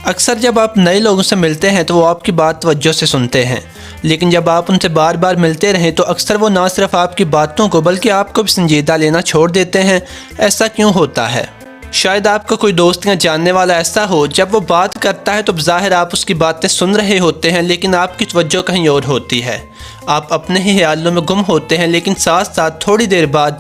اکثر جب آپ نئے لوگوں سے ملتے ہیں تو وہ آپ کی بات توجہ سے سنتے ہیں، لیکن جب آپ ان سے بار بار ملتے رہیں تو اکثر وہ نہ صرف آپ کی باتوں کو بلکہ آپ کو بھی سنجیدہ لینا چھوڑ دیتے ہیں۔ ایسا کیوں ہوتا ہے؟ شاید آپ کا کوئی دوست یا جاننے والا ایسا ہو، جب وہ بات کرتا ہے تو بظاہر آپ اس کی باتیں سن رہے ہوتے ہیں، لیکن آپ کی توجہ کہیں اور ہوتی ہے۔ آپ اپنے ہی خیالوں میں گم ہوتے ہیں، لیکن ساتھ ساتھ تھوڑی دیر بعد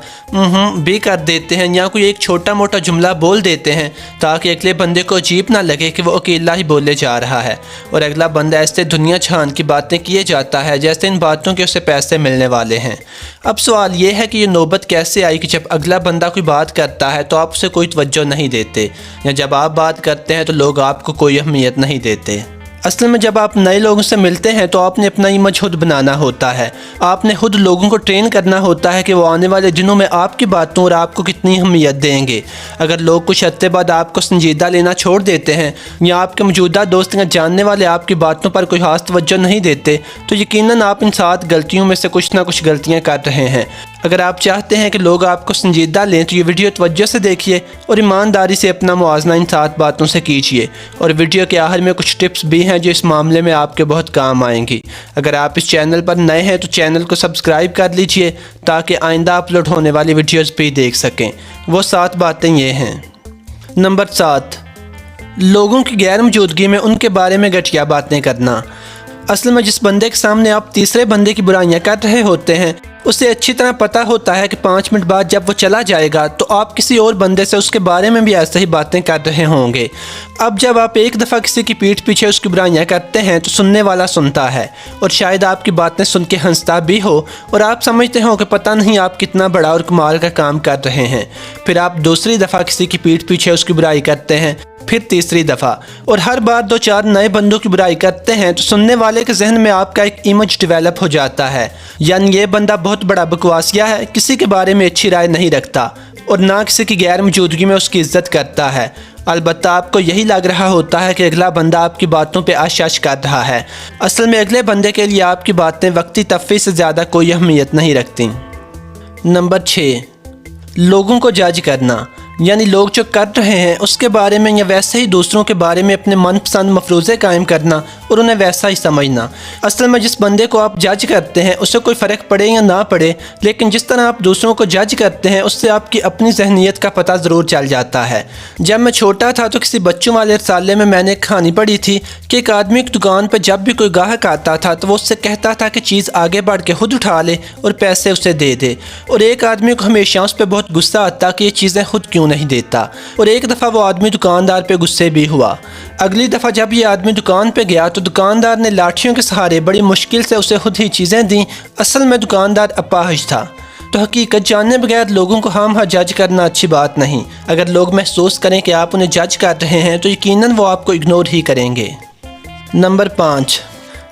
بھی کر دیتے ہیں یا کوئی ایک چھوٹا موٹا جملہ بول دیتے ہیں تاکہ اگلے بندے کو عجیب نہ لگے کہ وہ اکیلا ہی بولے جا رہا ہے، اور اگلا بندہ ایسے دنیا جہان کی باتیں کیے جاتا ہے جیسے ان باتوں کے اسے پیسے ملنے والے ہیں۔ اب سوال یہ ہے کہ یہ نوبت کیسے آئی کہ جب اگلا بندہ کوئی بات کرتا ہے تو آپ اسے کوئی توجہ نہیں دیتے، یا جب آپ بات کرتے ہیں تو لوگ آپ کو کوئی اہمیت نہیں دیتے۔ اصل میں جب آپ نئے لوگوں سے ملتے ہیں تو آپ نے اپنا امیج خود بنانا ہوتا ہے۔ آپ نے خود لوگوں کو ٹرین کرنا ہوتا ہے کہ وہ آنے والے دنوں میں آپ کی باتوں اور آپ کو کتنی اہمیت دیں گے۔ اگر لوگ کچھ عرصے بعد آپ کو سنجیدہ لینا چھوڑ دیتے ہیں، یا آپ کے موجودہ دوست یا جاننے والے آپ کی باتوں پر کوئی خاص توجہ نہیں دیتے، تو یقیناً آپ ان 7 غلطیوں میں سے کچھ نہ کچھ غلطیاں کر رہے ہیں۔ اگر آپ چاہتے ہیں کہ لوگ آپ کو سنجیدہ لیں تو یہ ویڈیو توجہ سے دیکھیے اور ایمانداری سے اپنا موازنہ ان 7 باتوں سے کیجیے، اور ویڈیو کے آخر میں کچھ ٹپس بھی ہیں جو اس معاملے میں آپ کے بہت کام آئیں گی۔ اگر آپ اس چینل پر نئے ہیں تو چینل کو سبسکرائب کر لیجیے تاکہ آئندہ اپلوڈ ہونے والی ویڈیوز بھی دیکھ سکیں۔ وہ 7 باتیں یہ ہیں۔ نمبر 7، لوگوں کی غیر موجودگی میں ان کے بارے میں گھٹیا باتیں کرنا۔ اصل میں جس بندے کے سامنے آپ تیسرے بندے کی برائیاں کر رہے ہوتے ہیں، اسے اچھی طرح پتہ ہوتا ہے کہ 5 منٹ بعد جب وہ چلا جائے گا تو آپ کسی اور بندے سے اس کے بارے میں بھی ایسے ہی باتیں کر رہے ہوں گے۔ اب جب آپ ایک دفعہ کسی کی پیٹھ پیچھے اس کی برائیاں کرتے ہیں تو سننے والا سنتا ہے، اور شاید آپ کی باتیں سن کے ہنستا بھی ہو، اور آپ سمجھتے ہو کہ پتہ نہیں آپ کتنا بڑا اور کمال کا کام کر رہے ہیں۔ پھر آپ دوسری دفعہ کسی کی پیٹھ پیچھے اس کی برائی کرتے ہیں، پھر تیسری دفعہ، اور ہر بار 2-4 نئے بندوں کی برائی کرتے ہیں تو سننے والے کے ذہن میں آپ کا ایک امیج ڈیولپ ہو جاتا ہے، یعنی یہ بندہ بہت بڑا بکواسیا ہے، کسی کے بارے میں اچھی رائے نہیں رکھتا اور نہ کسی کی غیر موجودگی میں اس کی عزت کرتا ہے۔ البتہ آپ کو یہی لگ رہا ہوتا ہے کہ اگلا بندہ آپ کی باتوں پہ آش کر رہا ہے۔ اصل میں اگلے بندے کے لیے آپ کی باتیں وقتی تفریح سے زیادہ کوئی اہمیت نہیں رکھتی۔ نمبر 6، لوگوں کو جج کرنا، یعنی لوگ جو کر رہے ہیں اس کے بارے میں یا ویسے ہی دوسروں کے بارے میں اپنے من پسند مفروضے قائم کرنا اور انہیں ویسا ہی سمجھنا۔ اصل میں جس بندے کو آپ جج کرتے ہیں اسے کوئی فرق پڑے یا نہ پڑے، لیکن جس طرح آپ دوسروں کو جج کرتے ہیں اس سے آپ کی اپنی ذہنیت کا پتہ ضرور چل جاتا ہے۔ جب میں چھوٹا تھا تو کسی بچوں والے رسالے میں نے ایک کہانی پڑھی تھی کہ ایک آدمی کی دکان پہ جب بھی کوئی گاہک آتا تھا تو وہ اس سے کہتا تھا کہ چیز آگے بڑھ کے خود اٹھا لے اور پیسے اسے دے دے، اور ایک آدمی کو ہمیشہ اس پہ بہت غصہ آتا کہ یہ چیزیں خود کیوں نہیں دیتا، اور ایک دفعہ وہ آدمی دکاندار پہ غصے بھی ہوا۔ اگلی دفعہ جب یہ آدمی دکان پہ گیا تو دکاندار نے لاٹھیوں کے سہارے بڑی مشکل سے اسے خود ہی چیزیں دیں۔ اصل میں دکاندار اپاہج تھا۔ تو حقیقت جاننے بغیر لوگوں کو ہم جج کرنا اچھی بات نہیں۔ اگر لوگ محسوس کریں کہ آپ انہیں جج کر رہے ہیں تو یقیناً وہ آپ کو اگنور ہی کریں گے۔ نمبر 5،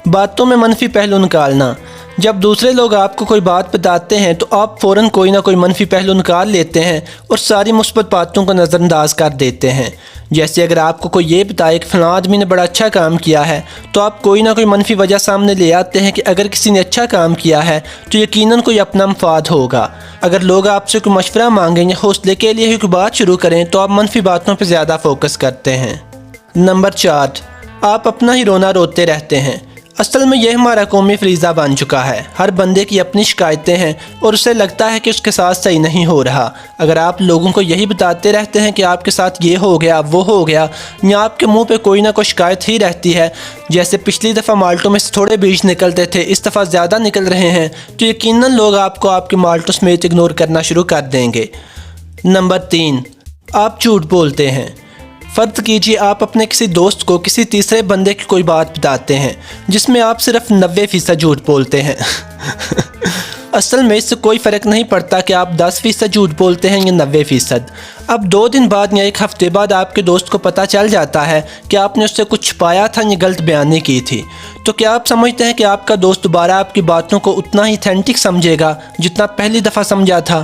باتوں میں منفی پہلو نکالنا۔ جب دوسرے لوگ آپ کو کوئی بات بتاتے ہیں تو آپ فوراً کوئی نہ کوئی منفی پہلو نکال لیتے ہیں اور ساری مثبت باتوں کو نظر انداز کر دیتے ہیں۔ جیسے اگر آپ کو کوئی یہ بتائے کہ فلاں آدمی نے بڑا اچھا کام کیا ہے تو آپ کوئی نہ کوئی منفی وجہ سامنے لے آتے ہیں کہ اگر کسی نے اچھا کام کیا ہے تو یقیناً کوئی اپنا مفاد ہوگا۔ اگر لوگ آپ سے کوئی مشورہ مانگیں یا حوصلے کے لیے ہی کوئی بات شروع کریں تو آپ منفی باتوں پہ زیادہ فوکس کرتے ہیں۔ نمبر 4، آپ اپنا ہی رونا روتے رہتے ہیں۔ اصل میں یہ ہمارا قومی فریضہ بن چکا ہے۔ ہر بندے کی اپنی شکایتیں ہیں اور اسے لگتا ہے کہ اس کے ساتھ صحیح نہیں ہو رہا۔ اگر آپ لوگوں کو یہی بتاتے رہتے ہیں کہ آپ کے ساتھ یہ ہو گیا وہ ہو گیا، یا آپ کے منہ پہ کوئی نہ کوئی شکایت ہی رہتی ہے، جیسے پچھلی دفعہ مالٹوں میں سے تھوڑے بیج نکلتے تھے اس دفعہ زیادہ نکل رہے ہیں، تو یقیناً لوگ آپ کو آپ کے مالٹوں سمیت اگنور کرنا شروع کر دیں گے۔ نمبر 3، آپ جھوٹ بولتے ہیں۔ فرض کیجیے آپ اپنے کسی دوست کو کسی تیسرے بندے کی کوئی بات بتاتے ہیں جس میں آپ صرف 90% جھوٹ بولتے ہیں۔ اصل میں اس سے کوئی فرق نہیں پڑتا کہ آپ 10% جھوٹ بولتے ہیں یا 90%۔ اب 2 دن بعد یا 1 ہفتے بعد آپ کے دوست کو پتہ چل جاتا ہے کہ آپ نے اس سے کچھ چھپایا تھا یا غلط بیانی کی تھی، تو کیا آپ سمجھتے ہیں کہ آپ کا دوست دوبارہ آپ کی باتوں کو اتنا ہی ایتھینٹک سمجھے گا جتنا پہلی دفعہ سمجھا تھا؟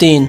3,